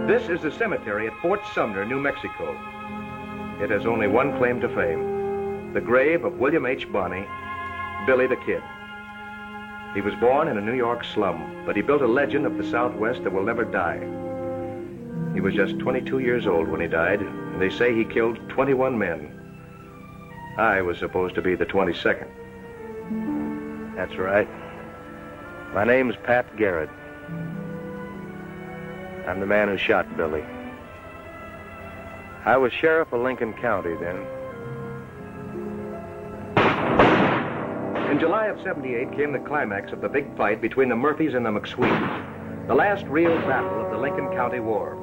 This is the cemetery at Fort Sumner, New Mexico. It has only one claim to fame, the grave of William H. Bonney, Billy the Kid. He was born in a New York slum, but he built a legend of the Southwest that will never die. He was just 22 years old when he died, and they say he killed 21 men. I was supposed to be the 22nd. That's right. My name's Pat Garrett. I'm the man who shot Billy. I was sheriff of Lincoln County then. In July of '78 came the climax of the big fight between the Murphys and the McSweens, the last real battle of the Lincoln County War.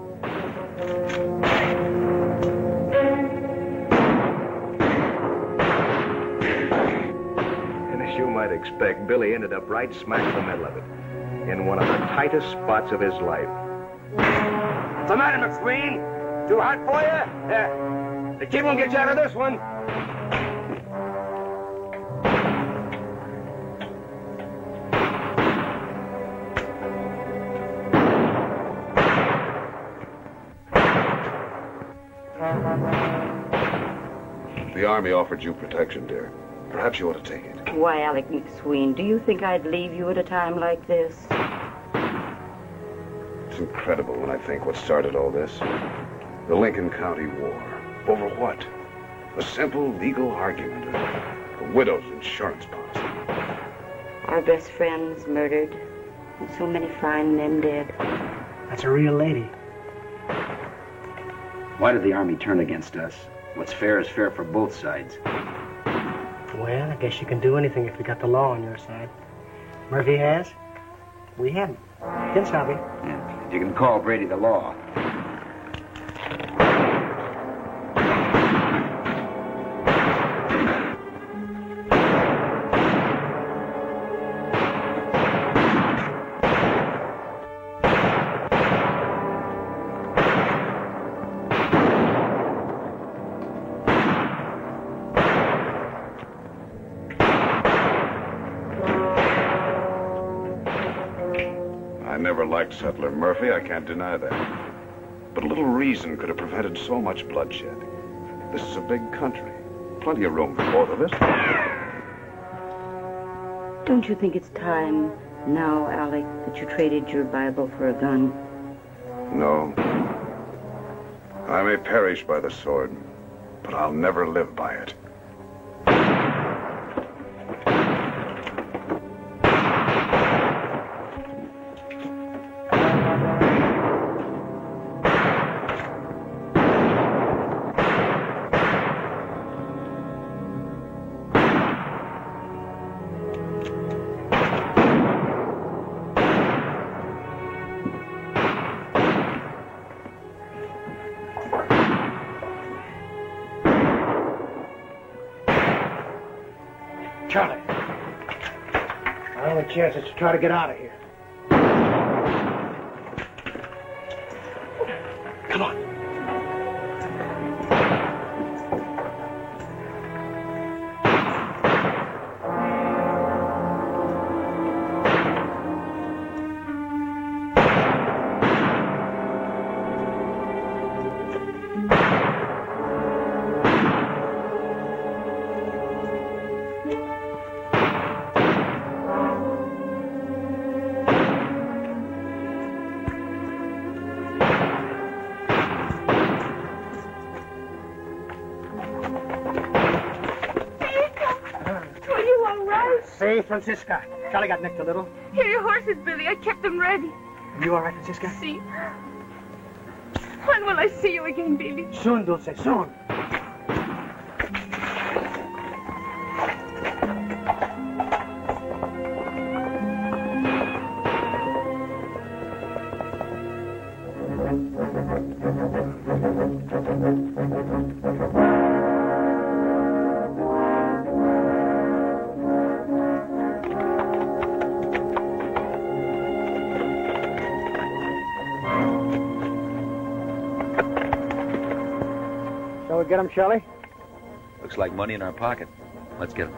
And as you might expect, Billy ended up right smack in the middle of it, in one of the tightest spots of his life. What's the matter, McSween? Too hot for you? The kid won't get you out of this one. The Army offered you protection, dear. Perhaps you ought to take it. Why, Alec McSween, do you think I'd leave you at a time like this? It's incredible when I think what started all this. The Lincoln County War. Over what? A simple legal argument. A widow's insurance policy. Our best friends murdered, and so many fine men dead. That's a real lady. Why did the Army turn against us? What's fair is fair for both sides. Well, I guess you can do anything if you got the law on your side. Murphy has. We haven't. Ken Sabi. Yeah, you can call Brady the law. Settler Murphy, I can't deny that. But a little reason could have prevented so much bloodshed. This is a big country. Plenty of room for both of us. Don't you think it's time now, Alec, that you traded your Bible for a gun? No. I may perish by the sword, but I'll never live by it. Charlie. Our only chance is to try to get out of here. Come on. See, Francisca. Charlie got nicked a little. Here are your horses, Billy. I kept them ready. You all right, Francisca? See? When will I see you again, Billy? Soon, Dulce, soon. Get him, Charlie? Looks like money in our pocket. Let's get him.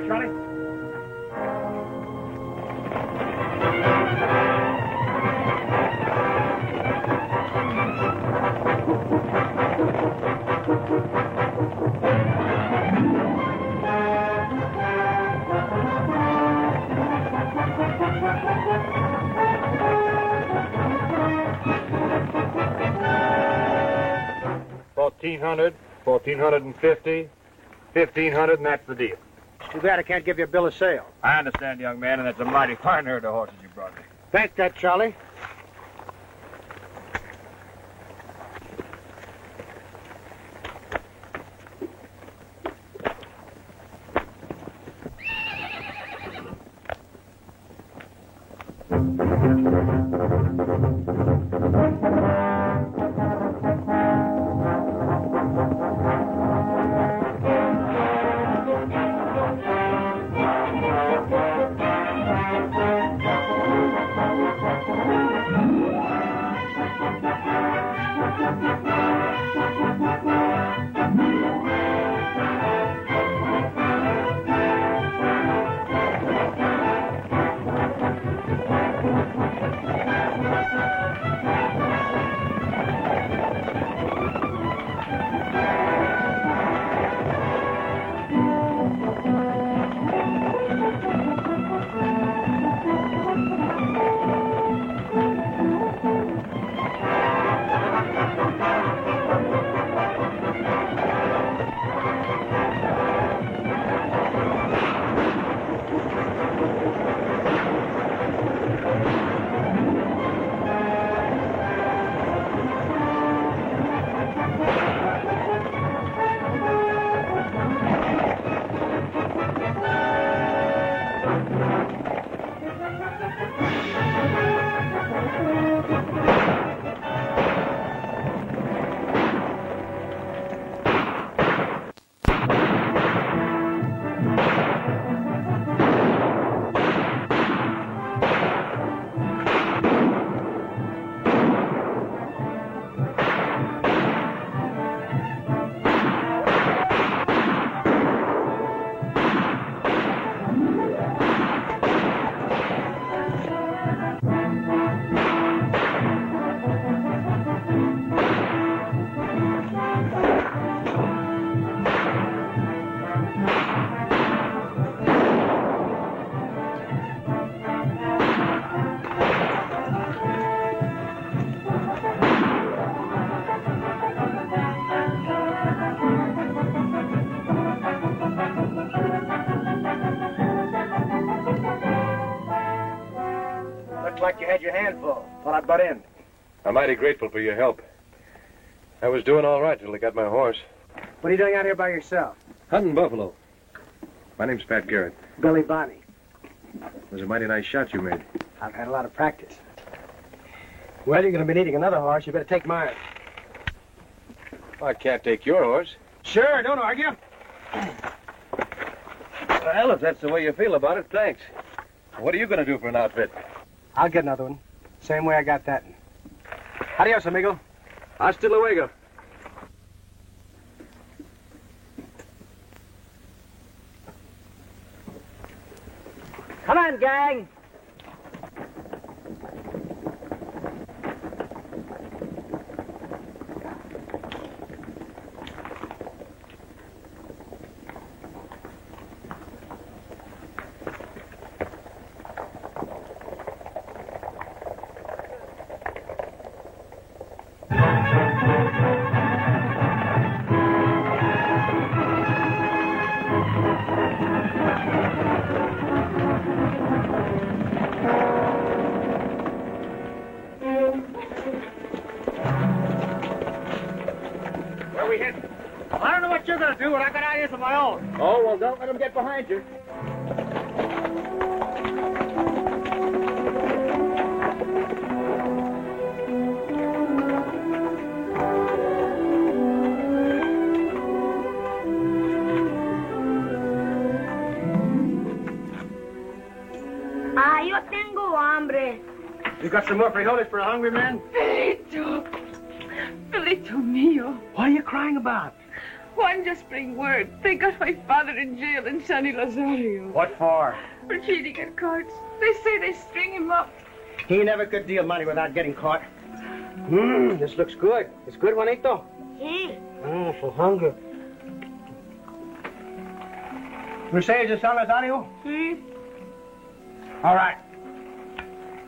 Charlie. $1,400, $1,450, $1,500, and that's the deal. Too bad I can't give you a bill of sale. I understand, young man, and that's a mighty fine herd of horses you brought me. Bank that, Charlie. Like you had your hand full. Thought I'd butt in. I'm mighty grateful for your help. I was doing all right till I got my horse. What are you doing out here by yourself? Hunting buffalo. My name's Pat Garrett. Billy Bonney. It was a mighty nice shot you made. I've had a lot of practice. Well, you're going to be needing another horse. You better take mine. I can't take your horse. Sure, don't argue. Well, if that's the way you feel about it, thanks. What are you going to do for an outfit? I'll get another one. Same way I got that one. Adios, amigo. Hasta luego. gang. Where we heading? I don't know what you're going to do, but I got ideas of my own. Oh, well, don't let them get behind you. Ah, yo tengo hambre. You got some more frijoles for a hungry man? Felito. Felito mío. What are you crying about? Juan just bring word. They got my father in jail in San Ilazario. What for? For cheating at cards. They say they string him up. He never could deal money without getting caught. This looks good. It's good, Juanito? Sí. For hunger. You say it's a Salazario? Sí. All right.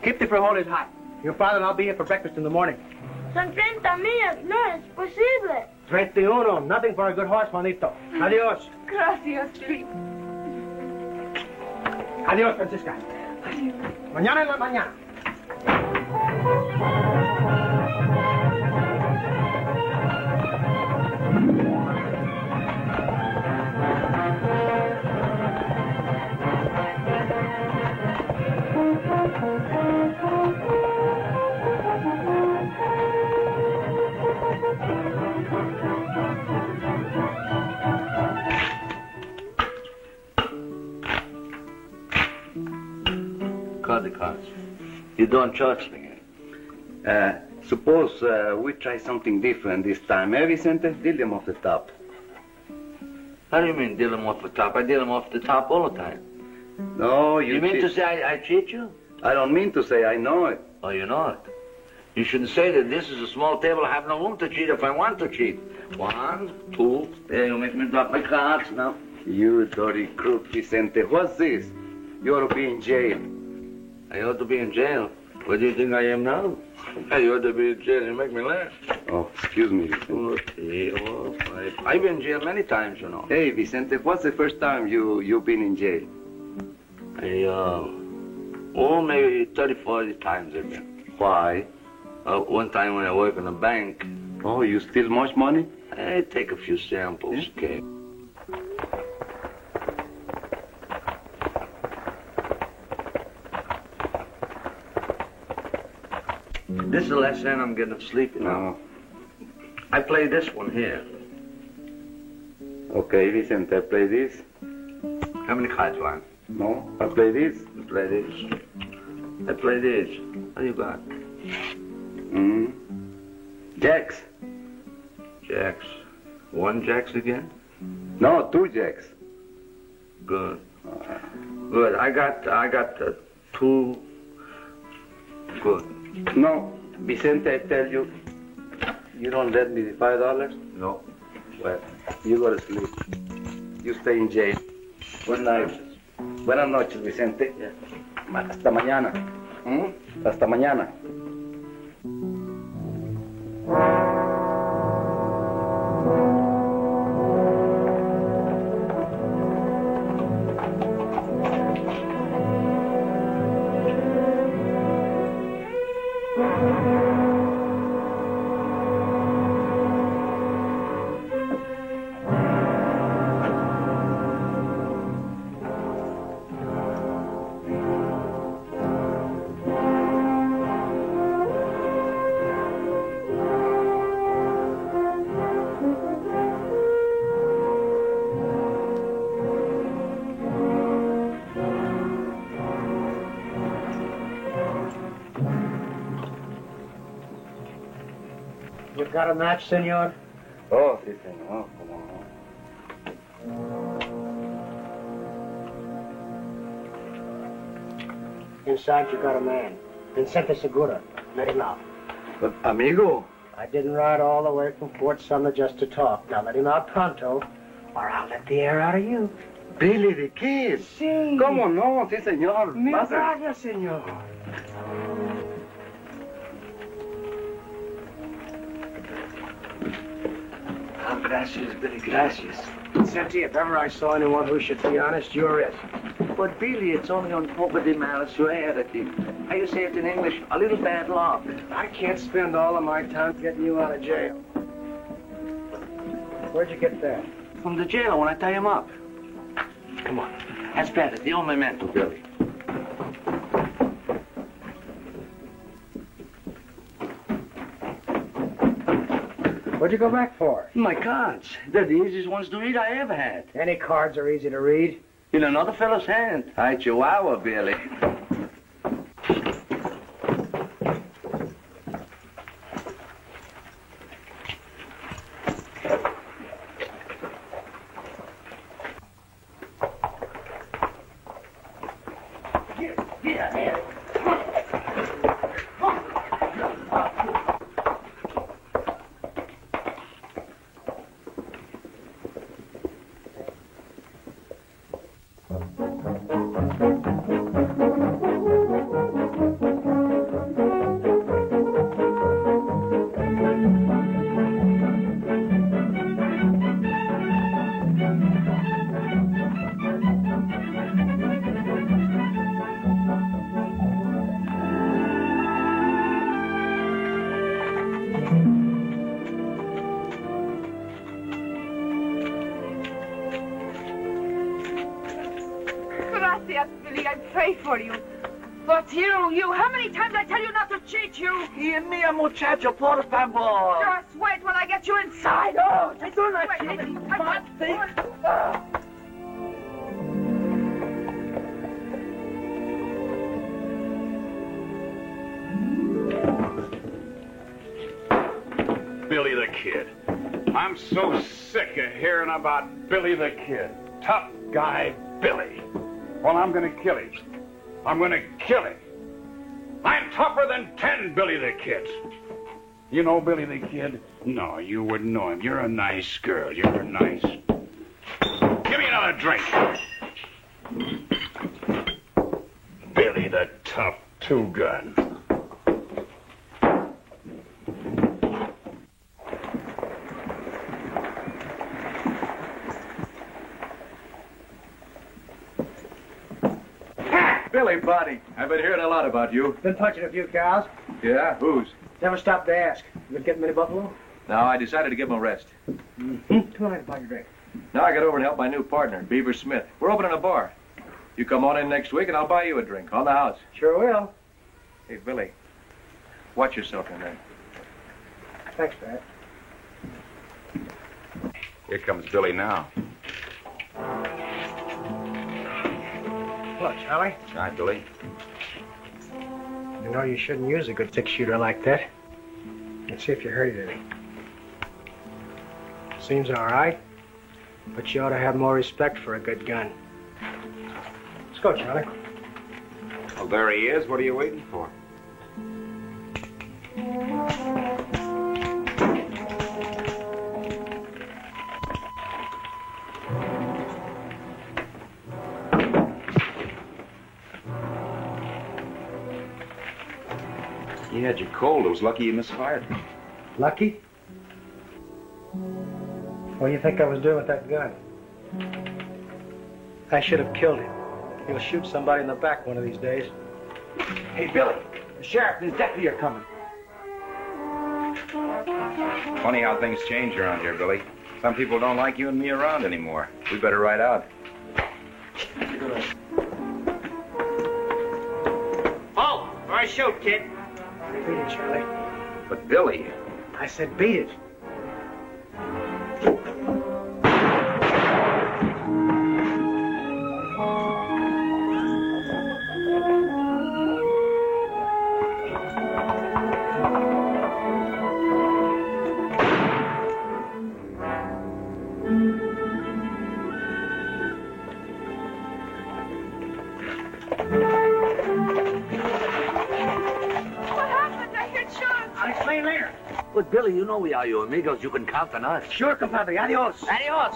Keep the frijoles hot. Your father and I'll be here for breakfast in the morning. Son 30 millas. No es posible. 31. Nothing for a good horse, Juanito. Adios. Gracias, Felipe. Adios, Francisca. Mañana en la mañana. Cut the cards. You don't charge me. Suppose we try something different this time. Eh, Vicente? Deal them off the top. How do you mean, deal them off the top? I deal them off the top all the time. No, You mean to say I cheat you? I don't mean to say I know it. Oh, you know it. You shouldn't say that this is a small table. I have no room to cheat if I want to cheat. 1, 2. There, you make me drop my cards now. You dirty crook, Vicente. What's this? You ought to be in jail. I ought to be in jail. Where do you think I am now? I ought to be in jail. You make me laugh. Oh, excuse me, Vicente. 2, 3, 4, 5. I've been in jail many times, you know. Hey, Vicente, what's the first time you've been in jail? Maybe 30, 40 times I've been. Why? One time when I work in a bank, Oh, you steal much money? I take a few samples, okay? This is the last time I'm getting sleepy now. I play this one here. Okay, Vicente, I play this. How many cards do I have? No, I play this. I play this. I play this. What do you got? Jacks. Jacks. 1 jacks again? No, 2 jacks. Good. Good. I got 2. Good. No, Vicente, I tell you, you don't lend me the $5? No. Well, you go to sleep. You stay in jail. Good night. Buenas noches, Vicente. Yeah. Hasta mañana. Hasta mañana. You got a match, senor? Oh, sí, señor. Come on. Inside, you got a man. Vincente Segura. Let him out. But, amigo. I didn't ride all the way from Fort Sumner just to talk. Now let him out pronto, or I'll let the air out of you. Billy the Kid. Sí. ¿Cómo no? Sí, señor. Mil Pase. gracias, senor. Ah, gracias, Billy, gracias. Vincente, if ever I saw anyone who should be honest, you're it. But, Billy, it's only un poco de mala suerte. How you say it in English? A little bad luck. I can't spend all of my time getting you out of jail. Where'd you get that? From the jail when I tie him up. Come on. Aspetta, di un momento, Billy. What'd you go back for? My cards. They're the easiest ones to read I ever had. Any cards are easy to read. In another fellow's hand. Hi, Chihuahua, Billy. Billy, I pray for you. But you, how many times I tell you not to cheat, you? Y mia muchacho, por favor. Just wait when I get you inside. Oh, I do not wait. cheat. I Billy the Kid. I'm so sick of hearing about Billy the Kid. Tough guy Billy. Well, I'm gonna kill him. I'm gonna kill him. I'm tougher than 10 Billy the Kids. You know Billy the Kid? No, you wouldn't know him. You're a nice girl. You're nice. Give me another drink. Billy the Tough Two-Gun. Billy, buddy, I've been hearing a lot about you. Been punching a few cows. Yeah? Whose? Never stopped to ask. You been getting many buffalo? No, I decided to give him a rest. Come on in, buy your drink. Now I got over and help my new partner, Beaver Smith. We're opening a bar. You come on in next week and I'll buy you a drink on the house. Sure will. Hey, Billy, watch yourself in there. Thanks, Pat. Here comes Billy now. Hello, Charlie. Hi, Billy. You know you shouldn't use a good six-shooter like that. Let's see if you hurt it any. Seems all right, but you ought to have more respect for a good gun. Let's go, Charlie. Well, there he is. What are you waiting for? You had your cold. It was lucky you misfired. Lucky? What do you think I was doing with that gun? I should have killed him. He'll shoot somebody in the back one of these days. Hey, Billy, the sheriff and his deputy are coming. Funny how things change around here, Billy. Some people don't like you and me around anymore. We better ride out. Oh, or I shoot, kid. Beat it, Charlie. But, Billy... I said beat it. But, Billy, you know we are your amigos. You can count on us. Sure, compadre. Adios. Adios.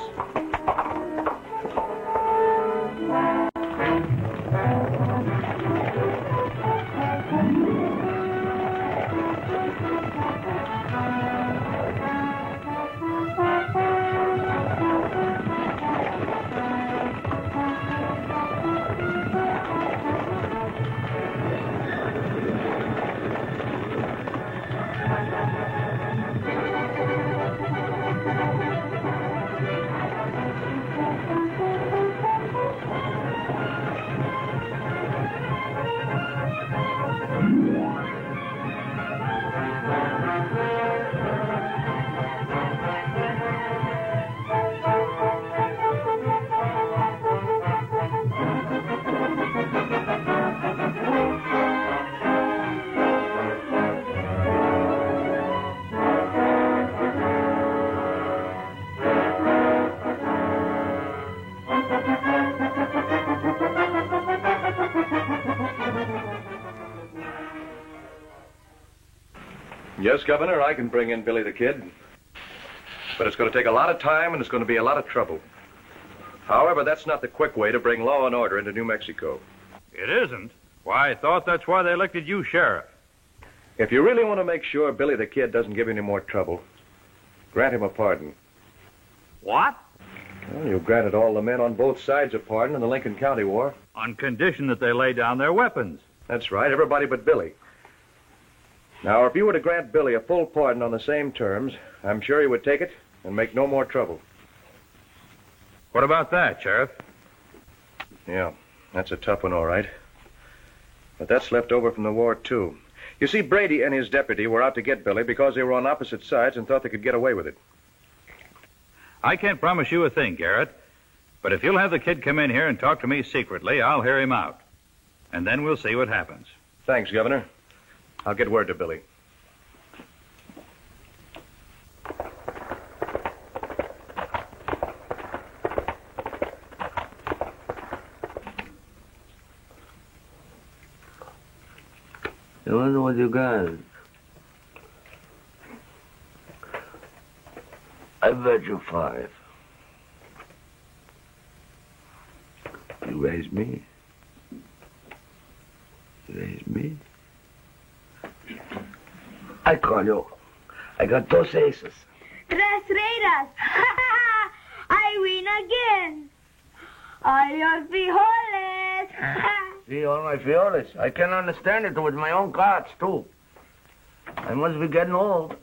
Yes, Governor, I can bring in Billy the Kid. But it's going to take a lot of time and it's going to be a lot of trouble. However, that's not the quick way to bring law and order into New Mexico. It isn't? Why, I thought that's why they elected you sheriff. If you really want to make sure Billy the Kid doesn't give any more trouble, grant him a pardon. What? Well, you granted all the men on both sides a pardon in the Lincoln County War. On condition that they lay down their weapons. That's right, everybody but Billy. Now, if you were to grant Billy a full pardon on the same terms, I'm sure he would take it and make no more trouble. What about that, Sheriff? Yeah, that's a tough one, all right. But that's left over from the war, too. You see, Brady and his deputy were out to get Billy because they were on opposite sides and thought they could get away with it. I can't promise you a thing, Garrett. But if you'll have the kid come in here and talk to me secretly, I'll hear him out. And then we'll see what happens. Thanks, Governor. I'll get word to Billy. I wonder what you got. I bet you 5. You raise me. You raise me. I call you. I got 2 aces. Tres Raiders. I win again. All your frijoles. See, all my fioles. I can understand it with my own cards, too. I must be getting old.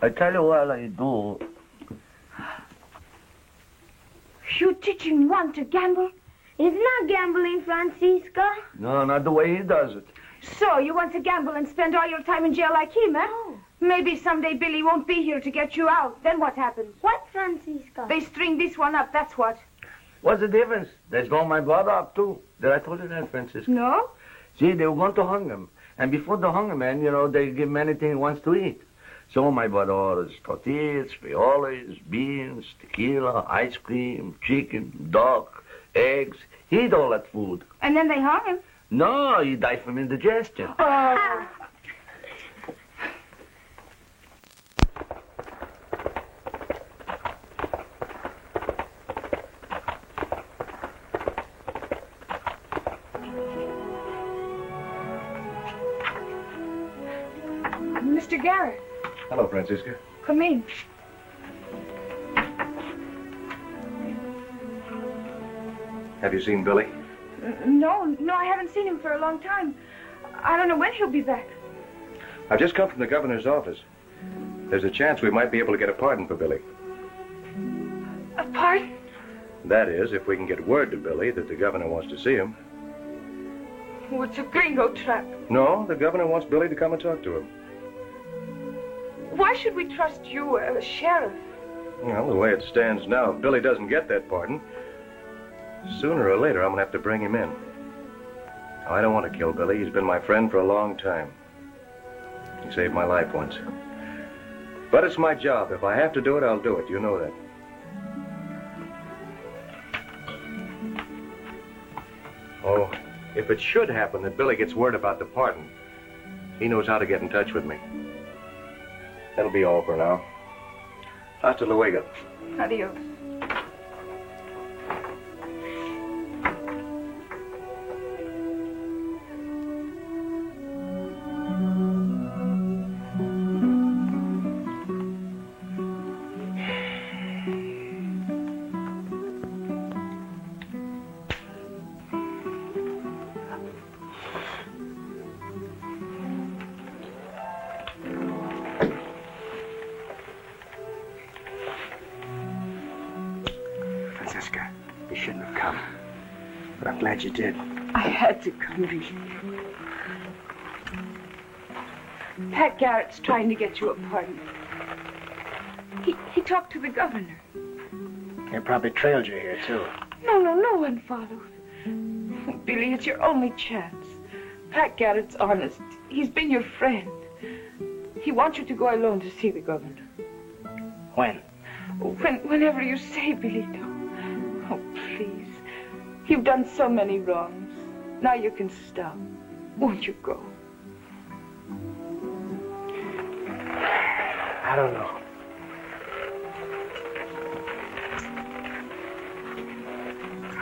I tell you what I do. You teaching one to gamble? It's not gambling, Francisco. No, not the way he does it. So, you want to gamble and spend all your time in jail like him, eh? No. Maybe someday Billy won't be here to get you out. Then what happens? What, Francisco? They string this one up, that's what. What's the difference? They stole my brother up, too. Did I tell you that, Francisco? No? See, they were going to hang him. And before the hung man, you know, they give him anything he wants to eat. So my brother orders tortillas, frijoles, beans, tequila, ice cream, chicken, duck, eggs. He ate all that food. And then they hung him? No, he died from indigestion. Oh. Mr. Garrett. Hello, Francisca. Come in. Have you seen Billy? No, I haven't seen him for a long time. I don't know when he'll be back. I've just come from the governor's office. There's a chance we might be able to get a pardon for Billy. A pardon? That is, if we can get word to Billy that the governor wants to see him. Oh, it's a gringo trap. No, the governor wants Billy to come and talk to him. Why should we trust you, Sheriff? Well, the way it stands now, if Billy doesn't get that pardon, sooner or later I'm going to have to bring him in. Now, I don't want to kill Billy. He's been my friend for a long time. He saved my life once. But it's my job. If I have to do it, I'll do it. You know that. Oh, if it should happen that Billy gets word about the pardon, He knows how to get in touch with me. That'll be all for now. Hasta luego. Adios. Francisca, you shouldn't have come. But I'm glad you did. I had to come, Billy. Pat Garrett's trying to get you a pardon. He talked to the governor. They probably trailed you here, too. No one followed. Billy, it's your only chance. Pat Garrett's honest. He's been your friend. He wants you to go alone to see the governor. When? Whenever you say, Billy. Oh, please. You've done so many wrongs. Now you can stop. Won't you go? I don't know.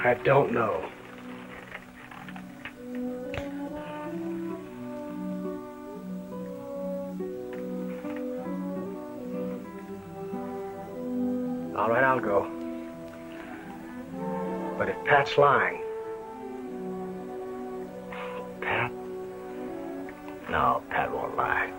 I don't know. All right, I'll go. But if Pat's lying... Pat? No, Pat won't lie.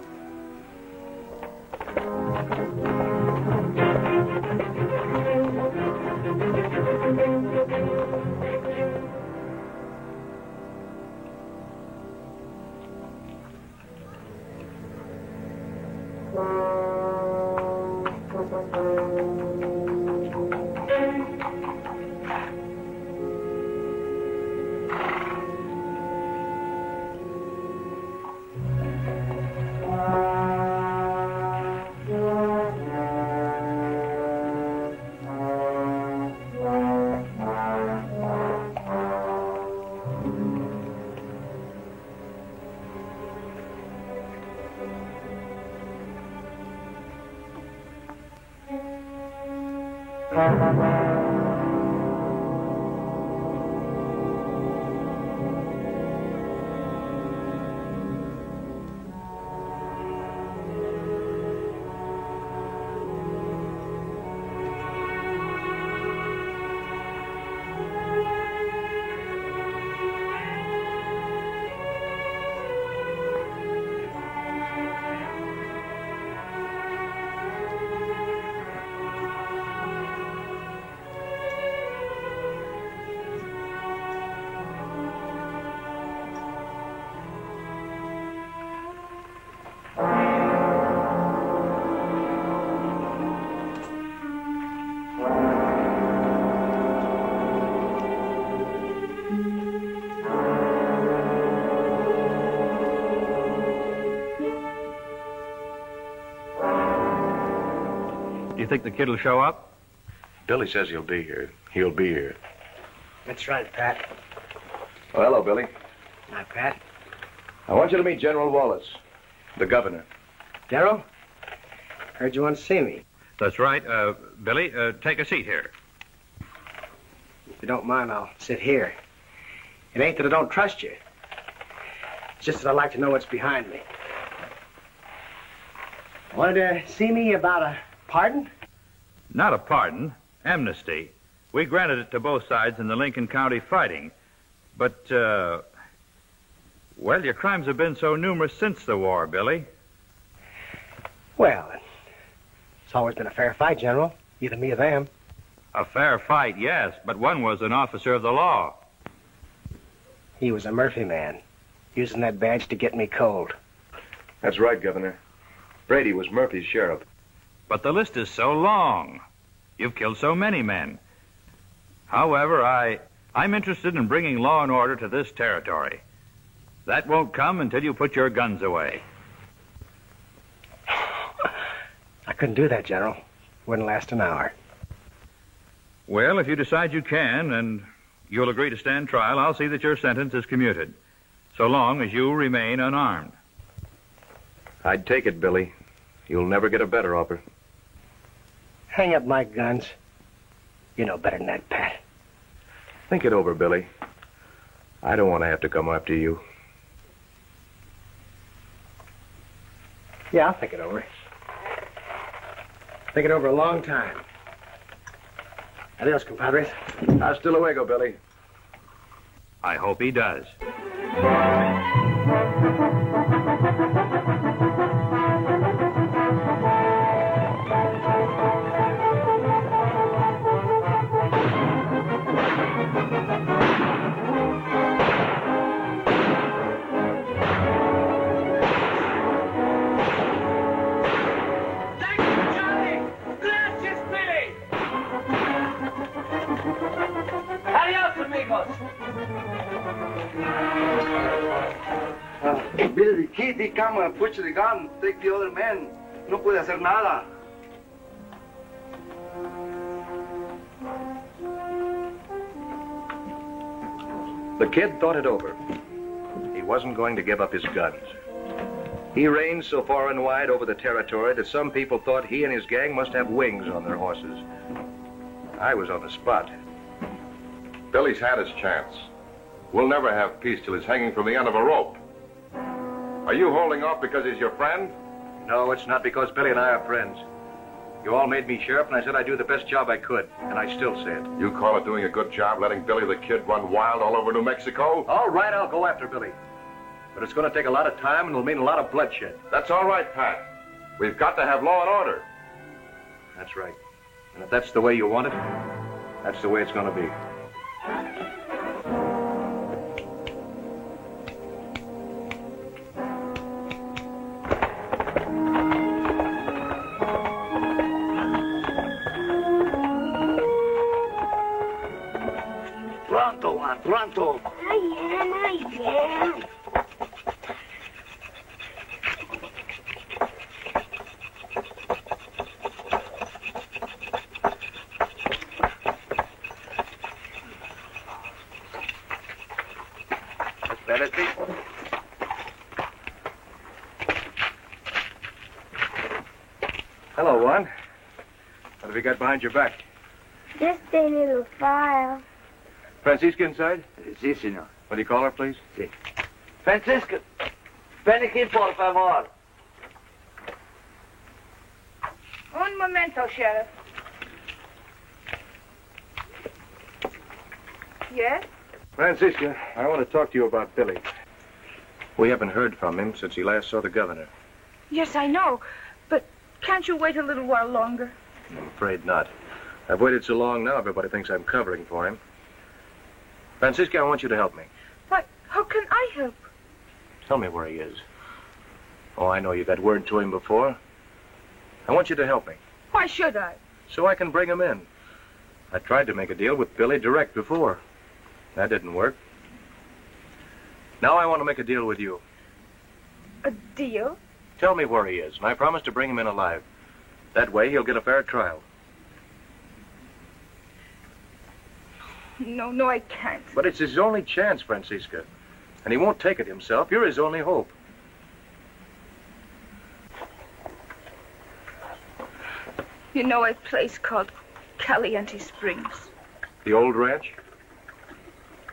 You think the kid will show up? Billy says he'll be here. He'll be here. That's right, Pat. Oh, hello, Billy. Hi, Pat. I want you to meet General Wallace, the governor. Darrell? Heard you want to see me. That's right. Billy, take a seat here. If you don't mind, I'll sit here. It ain't that I don't trust you. It's just that I'd like to know what's behind me. Wanted to see me about a pardon? Not a pardon, amnesty. We granted it to both sides in the Lincoln County fighting. But, well, your crimes have been so numerous since the war, Billy. Well, it's always been a fair fight, General. Either me or them. A fair fight, yes, but one was an officer of the law. He was a Murphy man, using that badge to get me cold. That's right, Governor. Brady was Murphy's sheriff. But the list is so long. You've killed so many men. However, I'm interested in bringing law and order to this territory. That won't come until you put your guns away. I couldn't do that, General. Wouldn't last an hour. Well, if you decide you can, and you'll agree to stand trial, I'll see that your sentence is commuted, so long as you remain unarmed. I'd take it, Billy. You'll never get a better offer. Hang up my guns. You know better than that, Pat. Think it over, Billy. I don't want to have to come after you. Yeah, I'll think it over. Think it over a long time. Adios, compadres. Hasta luego, Billy. I hope he does. Billy the Kid, he come and push the gun, take the other man. No puede hacer nada. The kid thought it over. He wasn't going to give up his guns. He ranged so far and wide over the territory that some people thought he and his gang must have wings on their horses. I was on the spot. Billy's had his chance. We'll never have peace till he's hanging from the end of a rope. Are you holding off because he's your friend? No, it's not because Billy and I are friends. You all made me sheriff, and I said I'd do the best job I could, and I still say it. You call it doing a good job letting Billy the Kid run wild all over New Mexico? All right, I'll go after Billy. But it's going to take a lot of time, and it'll mean a lot of bloodshed. That's all right, Pat. We've got to have law and order. That's right. And if that's the way you want it, that's the way it's going to be. Pronto. I am. Espérate. Hello, Juan. What have you got behind your back? Just a little file. Francisca inside? Sí, señor. Will you call her, please? Sí. Francisco, ven aquí, por favor. Un momento, Sheriff. Yes? Francisca, I want to talk to you about Billy. We haven't heard from him since he last saw the governor. Yes, I know. But can't you wait a little while longer? I'm afraid not. I've waited so long now, everybody thinks I'm covering for him. Francisca, I want you to help me. Why, how can I help? Tell me where he is. Oh, I know you got word to him before. I want you to help me. Why should I? So I can bring him in. I tried to make a deal with Billy direct before. That didn't work. Now I want to make a deal with you. A deal? Tell me where he is, and I promise to bring him in alive. That way he'll get a fair trial. No, I can't. But it's his only chance, Francisca. And he won't take it himself. You're his only hope. You know a place called Caliente Springs? The old ranch?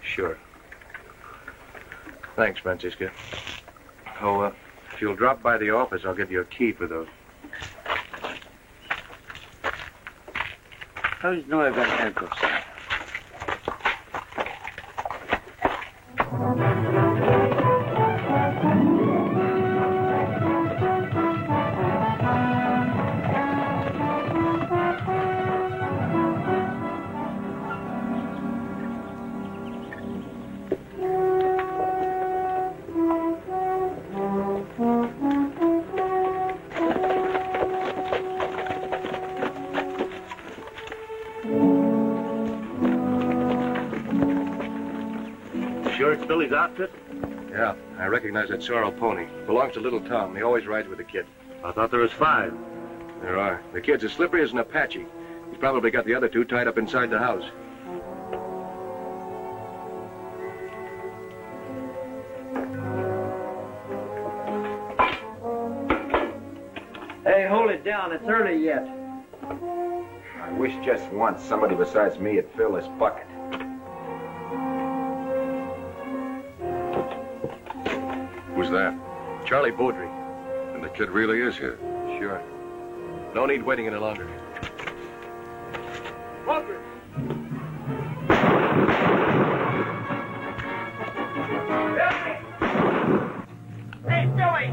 Sure. Thanks, Francisca. Oh, if you'll drop by the office, I'll give you a key for those. How's Nueva Anchor, sir? Sure it's Billy's outfit? Yeah, I recognize that sorrel pony. Belongs to Little Tom. He always rides with the kid. I thought there was 5. There are. The kid's as slippery as an Apache. He's probably got the other 2 tied up inside the house. down. It's early yet. I wish just once somebody besides me had filled this bucket. Who's that? Charlie Beaudry. And the kid really is here. Sure. No need waiting any longer. Beaudry! Hey, Billy!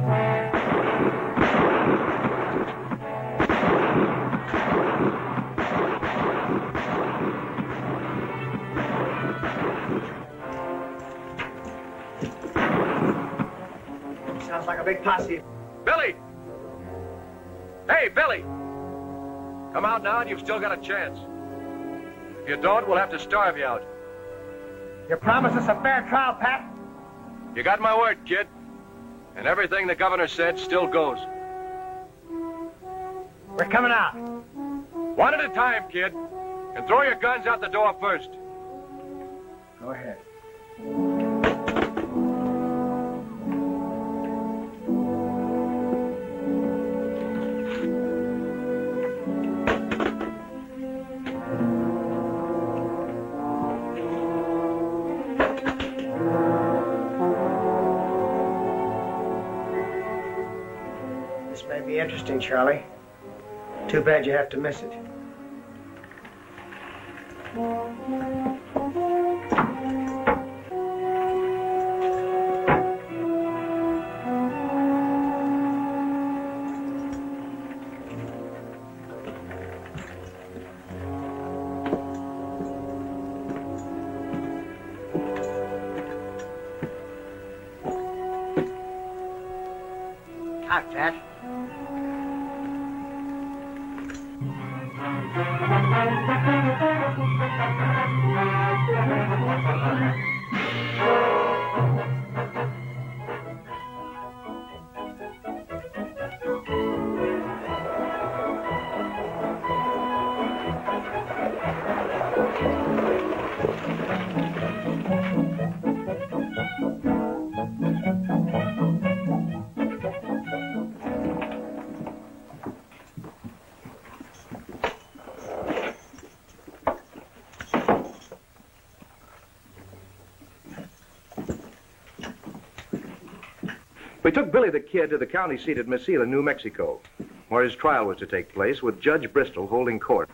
Sounds like a big posse. Billy! Hey, Billy! Come out now and you've still got a chance. If you don't, we'll have to starve you out. You promise us a fair trial, Pat? You got my word, kid. And everything the governor said still goes. We're coming out. One at a time, kid. And throw your guns out the door first. Go ahead. This may be interesting, Charlie. Too bad you have to miss it. Hi, Pat. We took Billy the Kid to the county seat at Mesilla, New Mexico, where his trial was to take place with Judge Bristol holding court.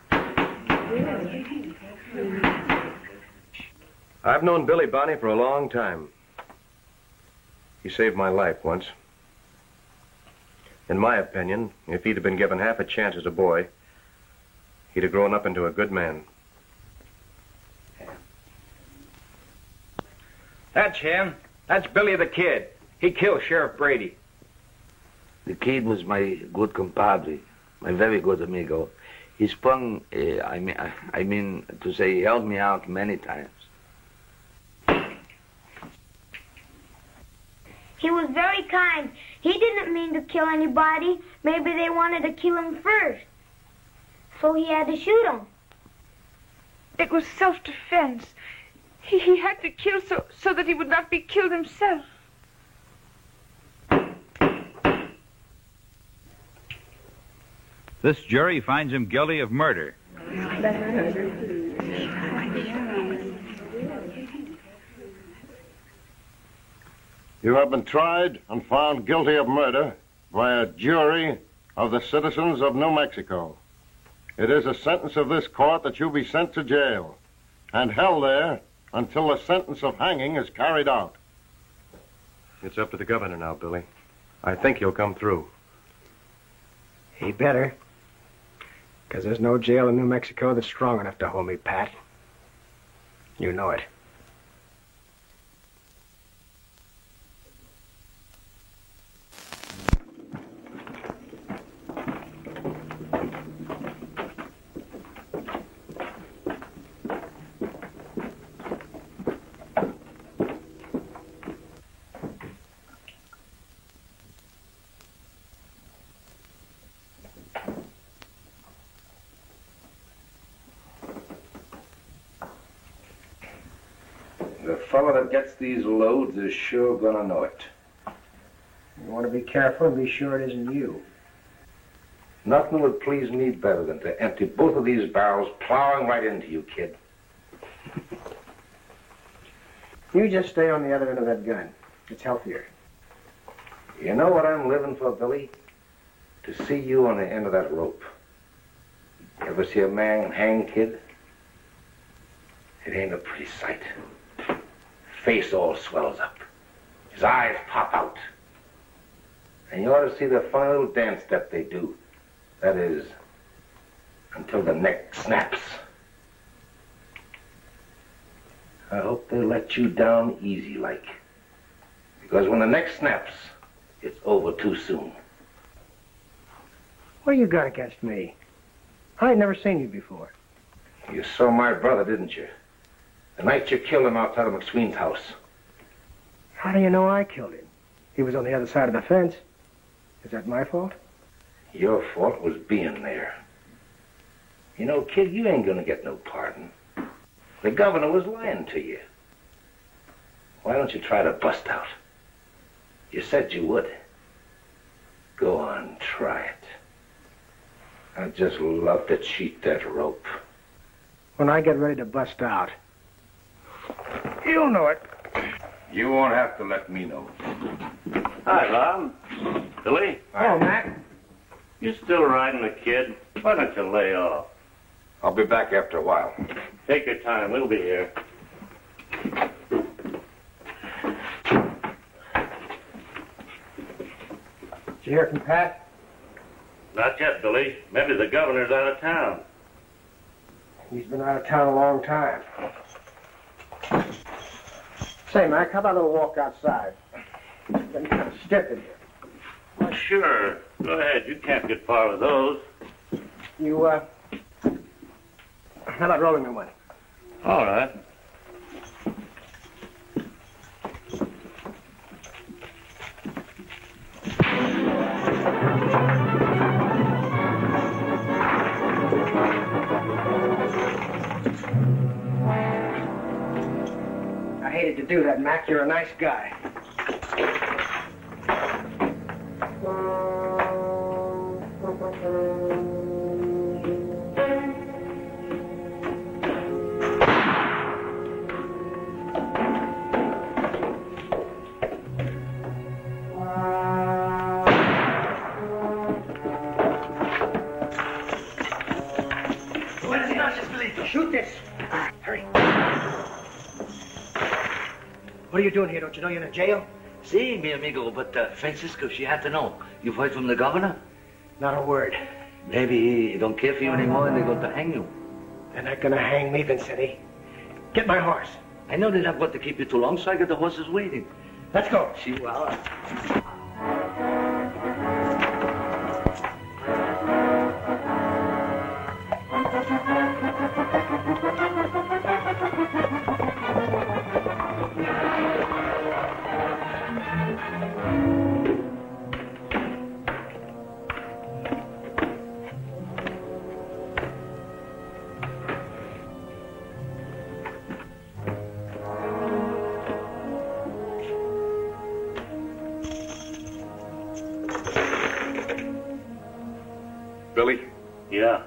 I've known Billy Bonney for a long time. He saved my life once. In my opinion, if he'd have been given half a chance as a boy, he'd have grown up into a good man. That's him. That's Billy the Kid. He killed Sheriff Brady. The kid was my good compadre, my very good amigo. He sprung, I mean to say, he helped me out many times. He was very kind. He didn't mean to kill anybody. Maybe they wanted to kill him first. So he had to shoot him. It was self-defense. He had to kill so that he would not be killed himself. This jury finds him guilty of murder. You have been tried and found guilty of murder by a jury of the citizens of New Mexico. It is a sentence of this court that you be sent to jail and held there until the sentence of hanging is carried out. It's up to the governor now, Billy. I think he'll come through. He better. Because there's no jail in New Mexico that's strong enough to hold me, Pat. You know it. The fellow that gets these loads is sure gonna know it. You want to be careful and be sure it isn't you. Nothing would please me better than to empty both of these barrels plowing right into you, kid. You just stay on the other end of that gun. It's healthier. You know what I'm living for, Billy? To see you on the end of that rope. Ever see a man hang, kid? It ain't a pretty sight. Face all swells up. His eyes pop out. And you ought to see the funny little dance step they do. That is, until the neck snaps. I hope they let you down easy like. Because when the neck snaps, it's over too soon. What do you got against me? I ain't never seen you before. You saw my brother, didn't you? The night you killed him outside of McSween's house. How do you know I killed him? He was on the other side of the fence. Is that my fault? Your fault was being there. You know, kid, you ain't gonna get no pardon. The governor was lying to you. Why don't you try to bust out? You said you would. Go on, try it. I'd just love to cheat that rope. When I get ready to bust out, you'll know it. You won't have to let me know. Hi, Bob. Billy? Oh, Mac. You still riding the kid? Why don't you lay off? I'll be back after a while. Take your time. We'll be here. Did you hear from Pat? Not yet, Billy. Maybe the governor's out of town. He's been out of town a long time. Say, Mac, how about a little walk outside? It's been kind of stiff in here. Well, sure. Go ahead. You can't get far with those. You, how about rolling me one? All right. I hated to do that, Mac. You're a nice guy. Shoot this. Hurry. What are you doing here? Don't you know you're in jail? Si, mi amigo, but Francisco, she had to know. You've heard from the governor? Not a word. Maybe he don't care for you anymore and they're going to hang you. They're not going to hang me, Vincenti. Get my horse. I know they're not going to keep you too long, so I got the horses waiting. Let's go. Si, well. Billy? Yeah.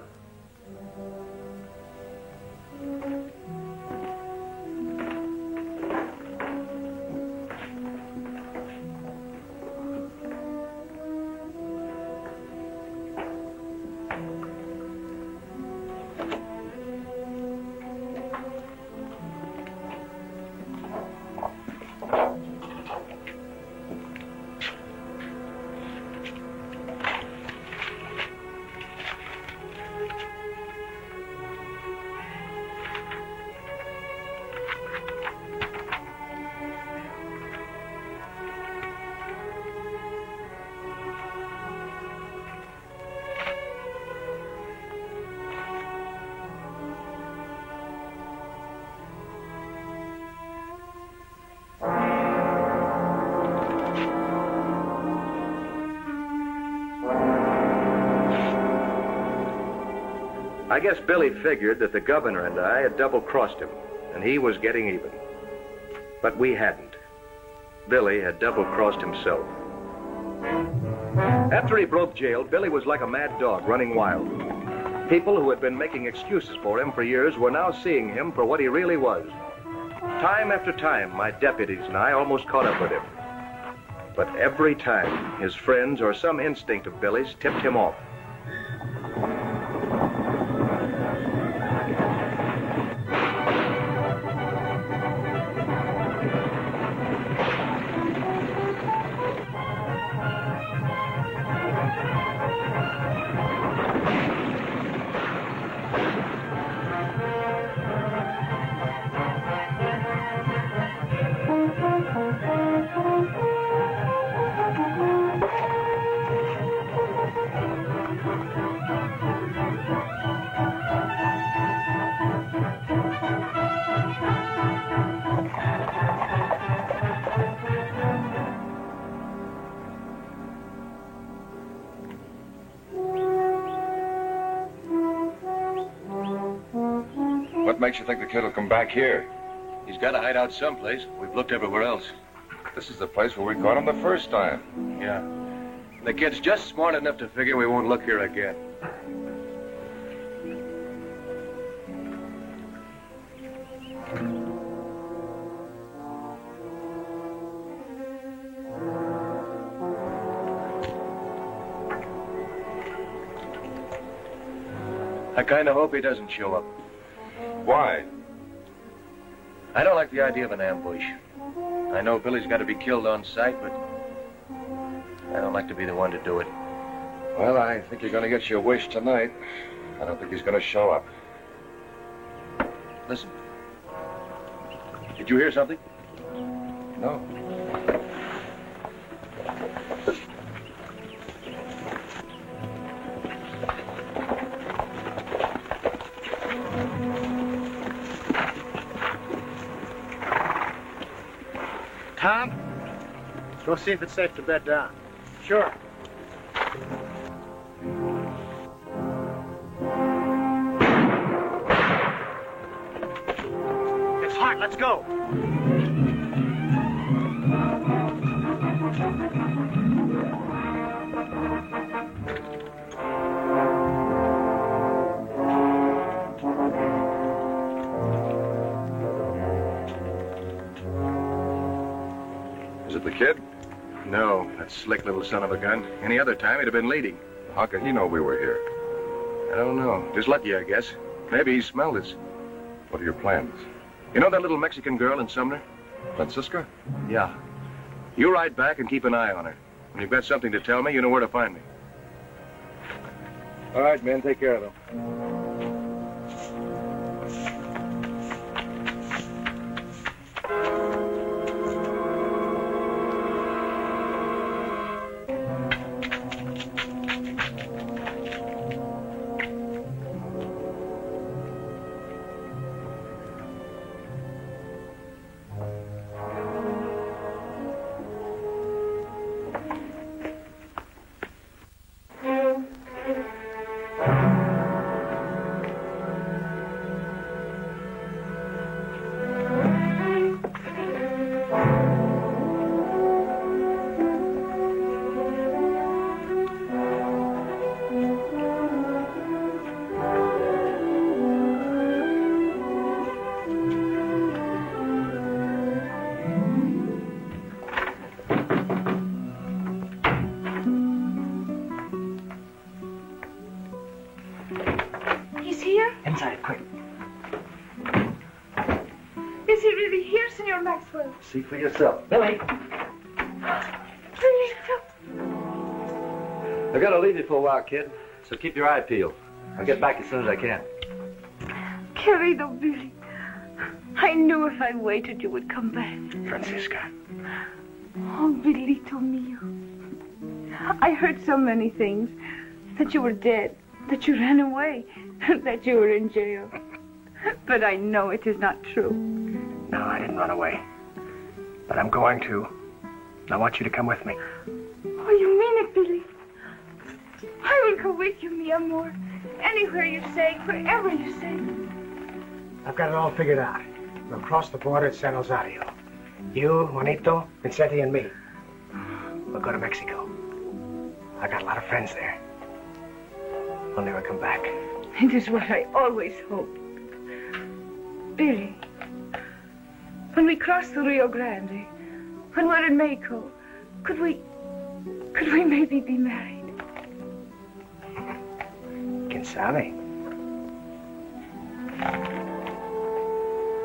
I guess Billy figured that the governor and I had double-crossed him, and he was getting even. But we hadn't. Billy had double-crossed himself. After he broke jail, Billy was like a mad dog running wild. People who had been making excuses for him for years were now seeing him for what he really was. Time after time, my deputies and I almost caught up with him. But every time, his friends or some instinct of Billy's tipped him off. What makes you think the kid will come back here? He's got to hide out someplace. We've looked everywhere else. This is the place where we caught him the first time. Yeah. The kid's just smart enough to figure we won't look here again. I kind of hope he doesn't show up. Why? I don't like the idea of an ambush. I know Billy's got to be killed on sight, but I don't like to be the one to do it. Well, I think you're going to get your wish tonight. I don't think he's going to show up. Listen. Did you hear something? No. Tom, go see if it's safe to bed down. Sure. It's hot. Let's go. Is it the kid? No, that slick little son of a gun. Any other time, he'd have been leading. How could he know we were here? I don't know. Just lucky, I guess. Maybe he smelled us. What are your plans? You know that little Mexican girl in Sumner? Francisca? Yeah. You ride back and keep an eye on her. When you've got something to tell me, you know where to find me. All right, man. Take care of them. He's here? Inside, quick. Is he really here, Senor Maxwell? See for yourself. Billy! Billy, I gotta leave you for a while, kid. So keep your eye peeled. I'll get back as soon as I can. querido Billy. I knew if I waited, you would come back. Francisca. Oh, Bilito mío. I heard so many things. That you were dead, that you ran away, that you were in jail. But I know it is not true. No, I didn't run away. But I'm going to. I want you to come with me. Oh, you mean it, Billy? I will go with you, mi amor. Anywhere you say, wherever you say. I've got it all figured out. We'll cross the border at San Rosario. You, Juanito, Vincente, and me. We'll go to Mexico. I got a lot of friends there. I'll never come back. It is what I always hoped. Billy, when we cross the Rio Grande, when we're in Mexico, could we maybe be married? Quien sabe?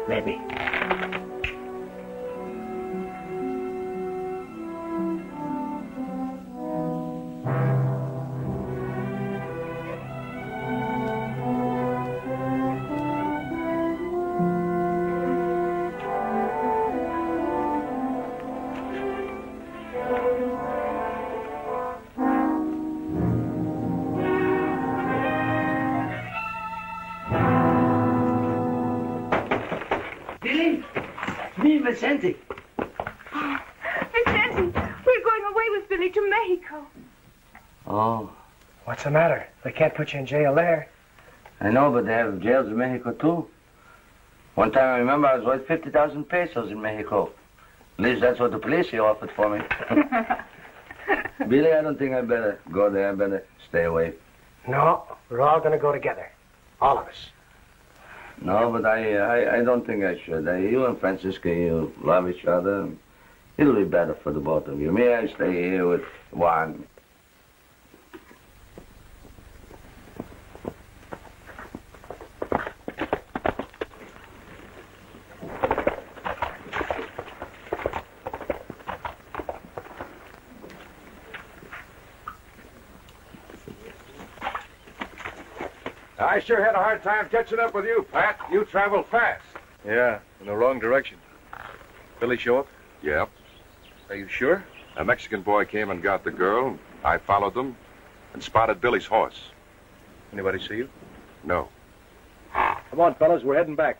Maybe. Vicente. Oh, Vicente, we're going away with Billy to Mexico. Oh. What's the matter? They can't put you in jail there. I know, but they have jails in Mexico, too. One time I remember I was worth 50,000 pesos in Mexico. At least that's what the police offered for me. Billy, I don't think I better go there. I better stay away. No, we're all going to go together. All of us. No, but I don't think I should. You and Francisca, you love each other. It'll be better for the both of you. May I stay here with Juan? I sure had a hard time catching up with you, Pat. You travel fast. Yeah, in the wrong direction. Billy show up? Yep. Are you sure? A Mexican boy came and got the girl. I followed them and spotted Billy's horse. Anybody see you? No. Come on, fellas, we're heading back.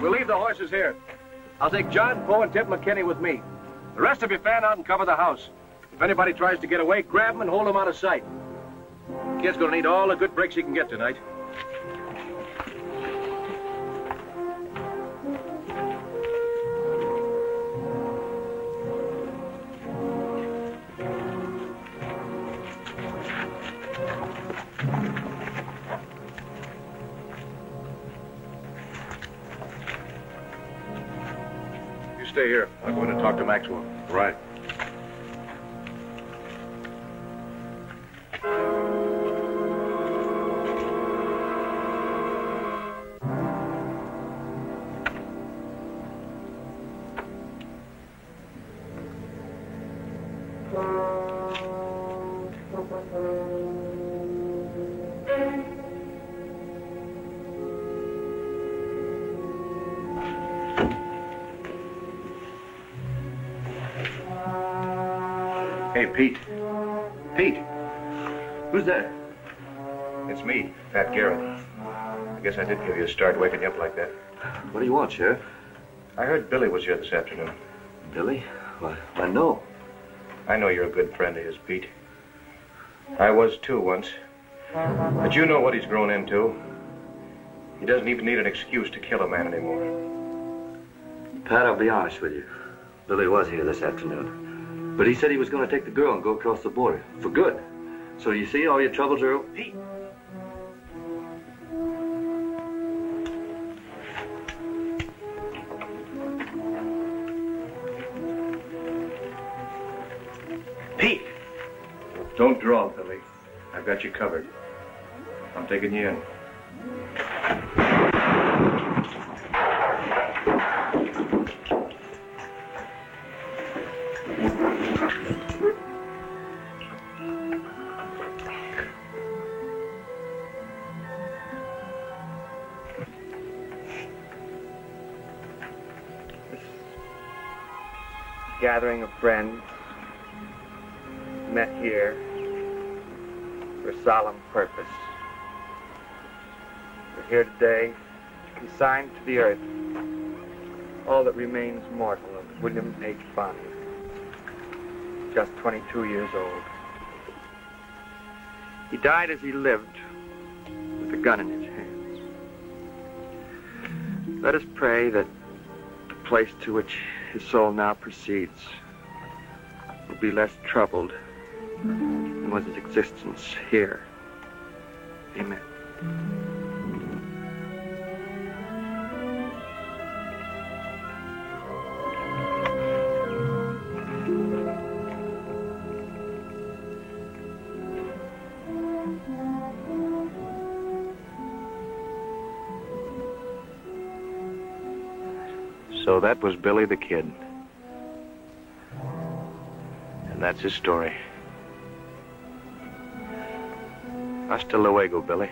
We'll leave the horses here. I'll take John, Poe, and Ted McKinney with me. The rest of you fan out and cover the house. If anybody tries to get away, grab them and hold them out of sight. The kid's gonna need all the good breaks he can get tonight. Stay here. I'm going to talk to Maxwell. Right. Hey, Pete. Pete. Who's that? It's me, Pat Garrett. I guess I did give you a start waking you up like that. What do you want, Sheriff? I heard Billy was here this afternoon. Billy? Why, no. I know you're a good friend of his, Pete. I was too once. But you know what he's grown into. He doesn't even need an excuse to kill a man anymore. Pat, I'll be honest with you. Billy was here this afternoon. But he said he was going to take the girl and go across the border. For good. So you see, all your troubles are over. Pete! Don't draw, Billy. I've got you covered. I'm taking you in. Gathering of friends met here for a solemn purpose. We're here today to consign to the earth all that remains mortal of William H. Bonney, just 22 years old. He died as he lived, with a gun in his hands. Let us pray that the place to which his soul now proceeds will be less troubled than was his existence here. Amen. So that was Billy the Kid. And that's his story. Hasta luego, Billy.